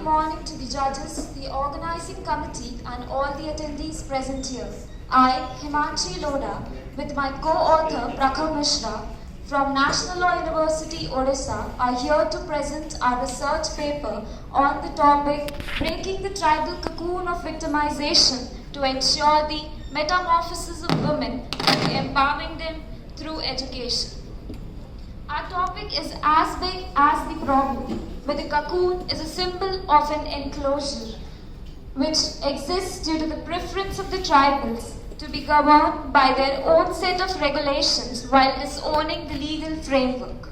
morning to the judges, the organizing committee and all the attendees present here. I, Himanshi Lodha, with my co-author Prakhar Mishra from National Law University, Odisha, are here to present our research paper on the topic Breaking the Tribal Cocoon of Victimization to Ensure the Metamorphosis of Women and Empowering Them through Education. Our topic is as big as the problem, but the cocoon is a symbol of an enclosure which exists due to the preference of the tribals to be governed by their own set of regulations while disowning the legal framework.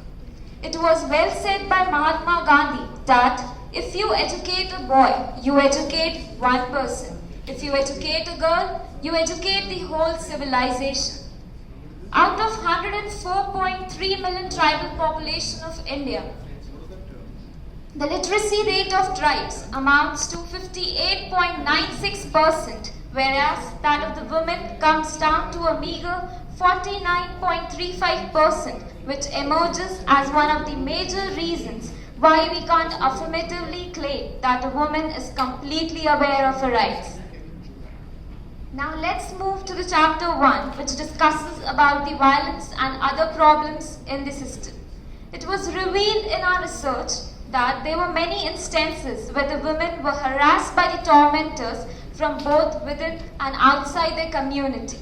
It was well said by Mahatma Gandhi that if you educate a boy, you educate one person. If you educate a girl, you educate the whole civilization. Out of 104.3 million tribal population of India, the literacy rate of tribes amounts to 58.96%, whereas that of the women comes down to a meager 49.35%, which emerges as one of the major reasons why we can't affirmatively claim that a woman is completely aware of her rights. Now let's move to the chapter 1, which discusses about the violence and other problems in the system. It was revealed in our research that there were many instances where the women were harassed by the tormentors from both within and outside their community.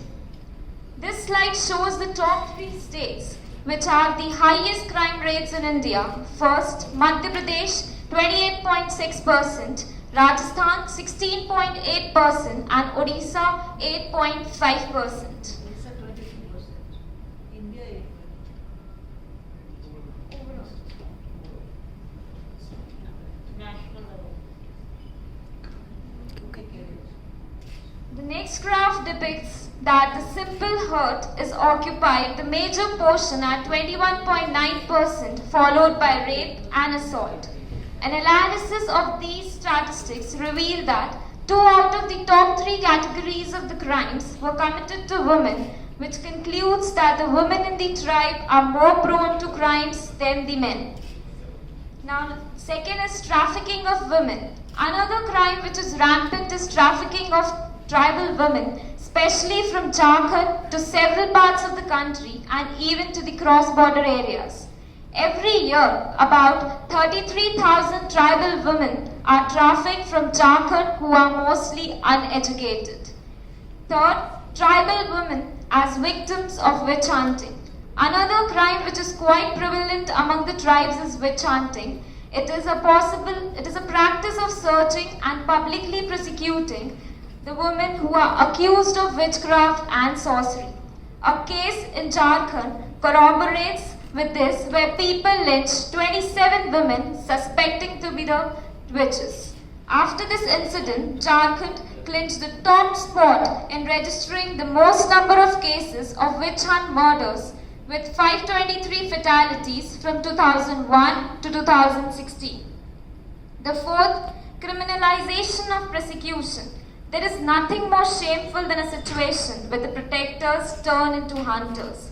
This slide shows the top 3 states which have the highest crime rates in India. First, Madhya Pradesh, 28.6%, Rajasthan 16.8% and Odisha 8.5%. The next graph depicts that the simple hurt is occupied the major portion at 21.9%, followed by rape and assault. An analysis of these statistics revealed that 2 out of the top 3 categories of the crimes were committed to women, which concludes that the women in the tribe are more prone to crimes than the men. Now, second is trafficking of women. Another crime which is rampant is trafficking of tribal women, especially from Jharkhand to several parts of the country and even to the cross-border areas. Every year, about 33,000 tribal women are trafficked from Jharkhand who are mostly uneducated. Third, tribal women as victims of witch hunting. Another crime which is quite prevalent among the tribes is witch hunting. It is a practice of searching and publicly prosecuting the women who are accused of witchcraft and sorcery. A case in Jharkhand corroborates with this, where people lynched 27 women suspecting to be the witches. After this incident, Jharkhand clinched the top spot in registering the most number of cases of witch hunt murders, with 523 fatalities from 2001 to 2016. The fourth, criminalization of persecution. There is nothing more shameful than a situation where the protectors turn into hunters.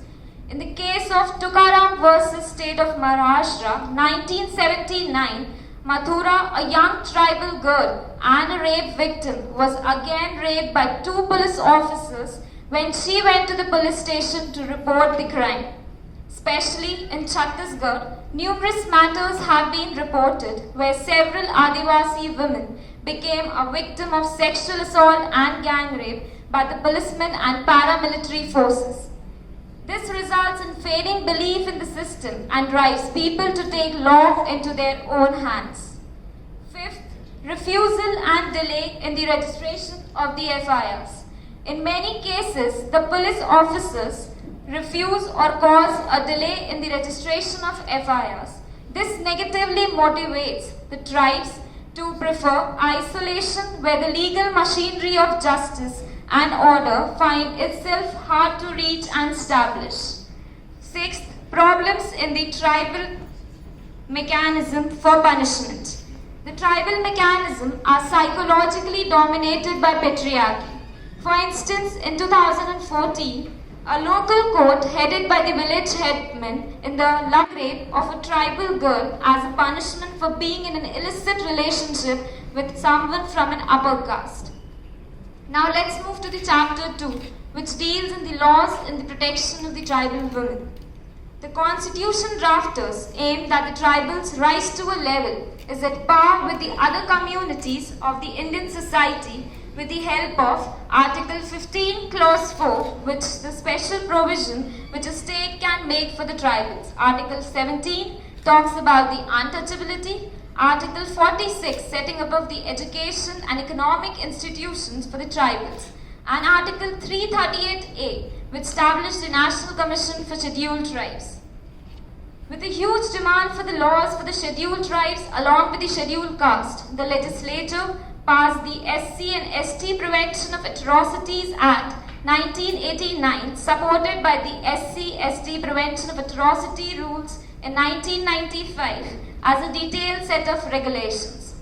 In the case of Tukaram versus State of Maharashtra, 1979, Mathura, a young tribal girl and a rape victim, was again raped by 2 police officers when she went to the police station to report the crime. Especially in Chhattisgarh, numerous matters have been reported where several Adivasi women became a victim of sexual assault and gang rape by the policemen and paramilitary forces. This results in fading belief in the system and drives people to take law into their own hands. Fifth, refusal and delay in the registration of the FIRs. In many cases, the police officers refuse or cause a delay in the registration of FIRs. This negatively motivates the tribes to prefer isolation, where the legal machinery of justice and order find itself hard to reach and establish. Sixth, problems in the tribal mechanism for punishment. The tribal mechanism are psychologically dominated by patriarchy. For instance, in 2014, A local court headed by the village headman in the love rape of a tribal girl as a punishment for being in an illicit relationship with someone from an upper caste. Now let's move to the chapter 2, which deals in the laws in the protection of the tribal women. The constitution drafters aim that the tribals rise to a level is at par with the other communities of the Indian society with the help of Article 15 Clause 4, which the special provision which a state can make for the tribals. Article 17 talks about the untouchability. Article 46 setting above the education and economic institutions for the tribals. And Article 338A, which established the National Commission for Scheduled Tribes. With a huge demand for the laws for the scheduled tribes along with the scheduled caste, the legislature passed the SC and ST Prevention of Atrocities Act 1989, supported by the SC-ST Prevention of Atrocity Rules in 1995 as a detailed set of regulations.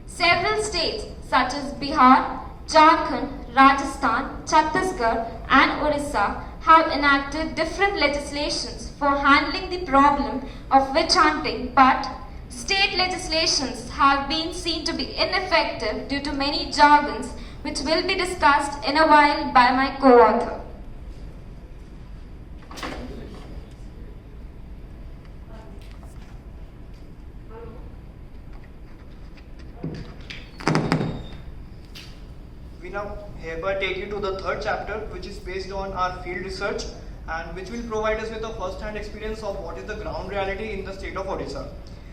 Several states such as Bihar, Jharkhand, Rajasthan, Chhattisgarh and Orissa have enacted different legislations for handling the problem of witch hunting, but state legislations have been seen to be ineffective due to many jargons, which will be discussed in a while by my co-author. We now hereby take you to the third chapter, which is based on our field research and which will provide us with a first-hand experience of what is the ground reality in the state of Odisha.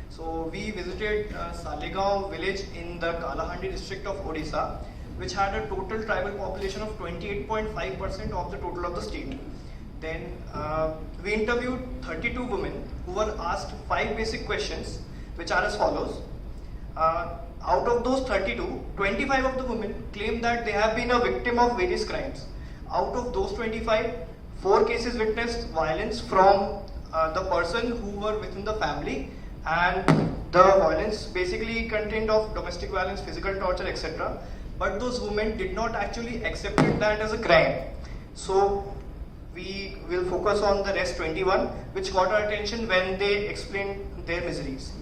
So we visited Salegaon village in the Kalahandi district of Odisha, which had a total tribal population of 28.5% of the total of the state. Then we interviewed 32 women who were asked 5 basic questions, which are as follows. Out of those 32, 25 of the women claim that they have been a victim of various crimes. Out of those 25, 4 cases witnessed violence from the person who were within the family, and the violence basically contained of domestic violence, physical torture, etc. But those women did not actually accept that as a crime. So we will focus on the rest 21, which got our attention when they explained their miseries.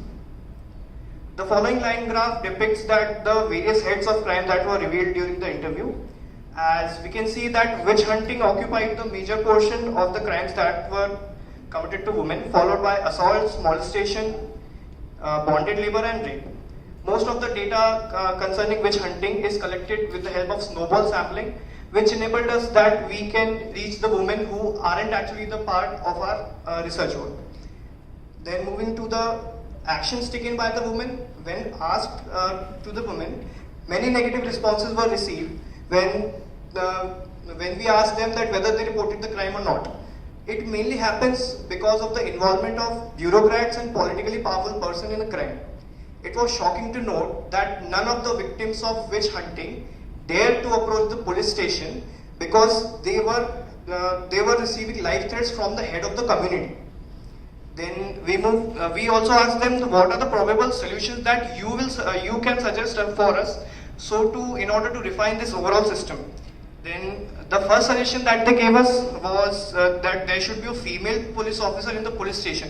The following line graph depicts that the various heads of crime that were revealed during the interview. As we can see that witch hunting occupied the major portion of the crimes that were committed to women, followed by assaults, molestation, bonded labor and rape. Most of the data concerning witch hunting is collected with the help of snowball sampling, which enabled us that we can reach the women who aren't actually the part of our research work. Then moving to the actions taken by the women. When asked to the women, many negative responses were received when we asked them that whether they reported the crime or not. It mainly happens because of the involvement of bureaucrats and politically powerful person in a crime. It was shocking to note that none of the victims of witch hunting dared to approach the police station because they were receiving life threats from the head of the community. Then we also asked them what are the probable solutions that you can suggest for us in order to refine this overall system. Then the first suggestion that they gave us was that there should be a female police officer in the police station.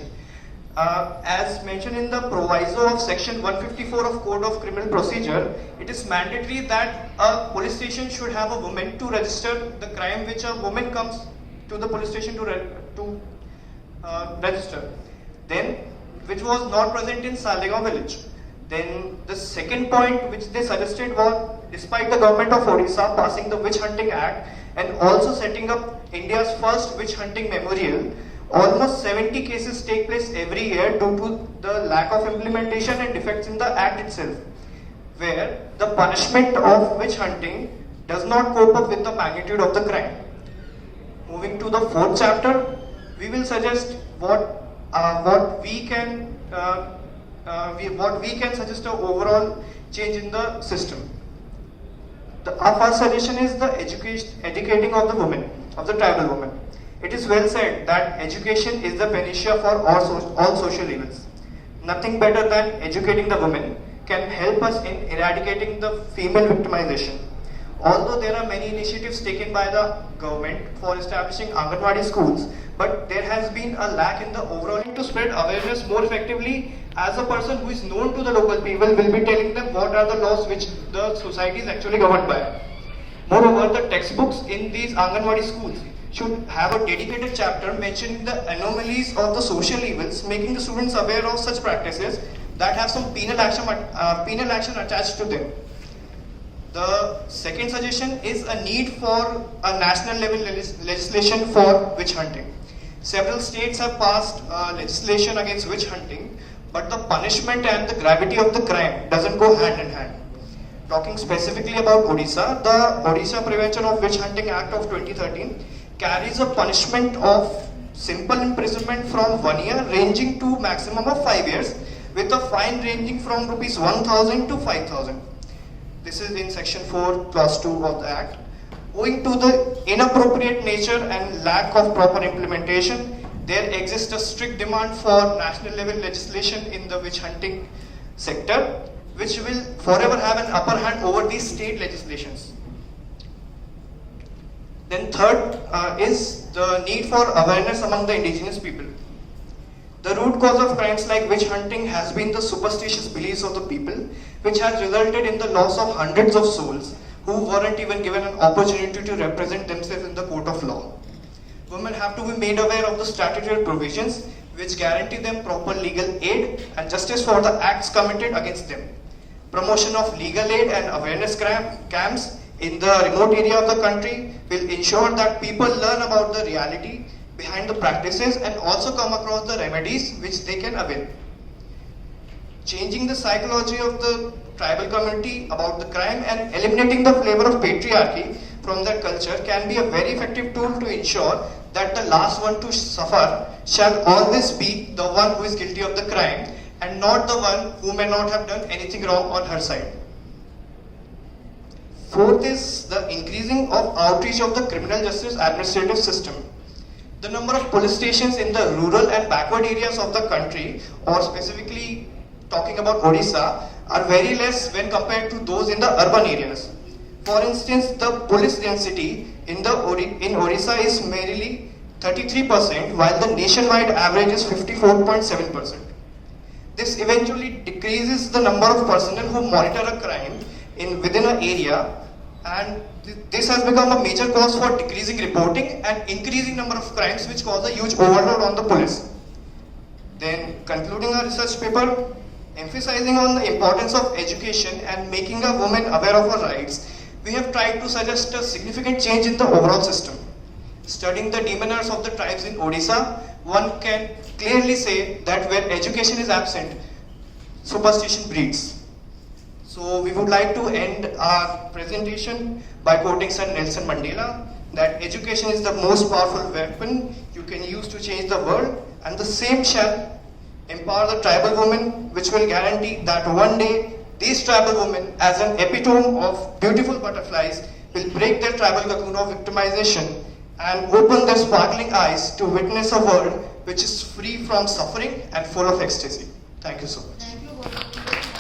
As mentioned in the proviso of section 154 of Code of Criminal Procedure, it is mandatory that a police station should have a woman to register the crime which a woman comes to the police station to register. Then, which was not present in Salegaon village. Then the second point which they suggested was, despite the government of Odisha passing the Witch Hunting Act and also setting up India's first witch hunting memorial, almost 70 cases take place every year due to the lack of implementation and defects in the act itself, where the punishment of witch hunting does not cope up with the magnitude of the crime. Moving to the fourth chapter, we will suggest what we can suggest an overall change in the system. Our first suggestion is the educating of the women, of the tribal women. It is well said that education is the panacea for all social evils. Nothing better than educating the women can help us in eradicating the female victimization. Although there are many initiatives taken by the government for establishing Anganwadi schools, but there has been a lack in the overall to spread awareness more effectively. As a person who is known to the local people will be telling them what are the laws which the society is actually governed by. Moreover, the textbooks in these Anganwadi schools should have a dedicated chapter mentioning the anomalies of the social evils, making the students aware of such practices that have some penal action attached to them. The second suggestion is a need for a national level legislation for witch hunting. Several states have passed legislation against witch hunting, but the punishment and the gravity of the crime doesn't go hand in hand. Talking specifically about Odisha, the Odisha Prevention of Witch Hunting Act of 2013 carries a punishment of simple imprisonment from 1 year ranging to maximum of 5 years, with a fine ranging from rupees 1,000 to 5,000. This is in section 4 clause 2 of the act. Owing to the inappropriate nature and lack of proper implementation, there exists a strict demand for national level legislation in the witch hunting sector, which will forever have an upper hand over these state legislations. Then third is the need for awareness among the indigenous people. The root cause of crimes like witch hunting has been the superstitious beliefs of the people, which has resulted in the loss of hundreds of souls who weren't even given an opportunity to represent themselves in the court of law. Women have to be made aware of the statutory provisions which guarantee them proper legal aid and justice for the acts committed against them. Promotion of legal aid and awareness camps in the remote area of the country will ensure that people learn about the reality behind the practices and also come across the remedies which they can avail. Changing the psychology of the tribal community about the crime and eliminating the flavor of patriarchy from their culture can be a very effective tool to ensure that the last one to suffer shall always be the one who is guilty of the crime and not the one who may not have done anything wrong on her side. Fourth is the increasing of outreach of the criminal justice administrative system. The number of police stations in the rural and backward areas of the country, or specifically talking about Odisha, are very less when compared to those in the urban areas. For instance, the police density in Odisha is merely 33%, while the nationwide average is 54.7%. This eventually decreases the number of personnel who monitor a crime within an area, and this has become a major cause for decreasing reporting and increasing number of crimes, which cause a huge overload on the police. Then, concluding our research paper, emphasizing on the importance of education and making a woman aware of her rights, we have tried to suggest a significant change in the overall system. Studying the demeanors of the tribes in Odisha, one can clearly say that where education is absent, superstition breeds. So we would like to end our presentation by quoting Sir Nelson Mandela, that education is the most powerful weapon you can use to change the world, and the same shall empower the tribal women, which will guarantee that one day these tribal women, as an epitome of beautiful butterflies, will break their tribal cocoon of victimization and open their sparkling eyes to witness a world which is free from suffering and full of ecstasy. Thank you so much. Thank you.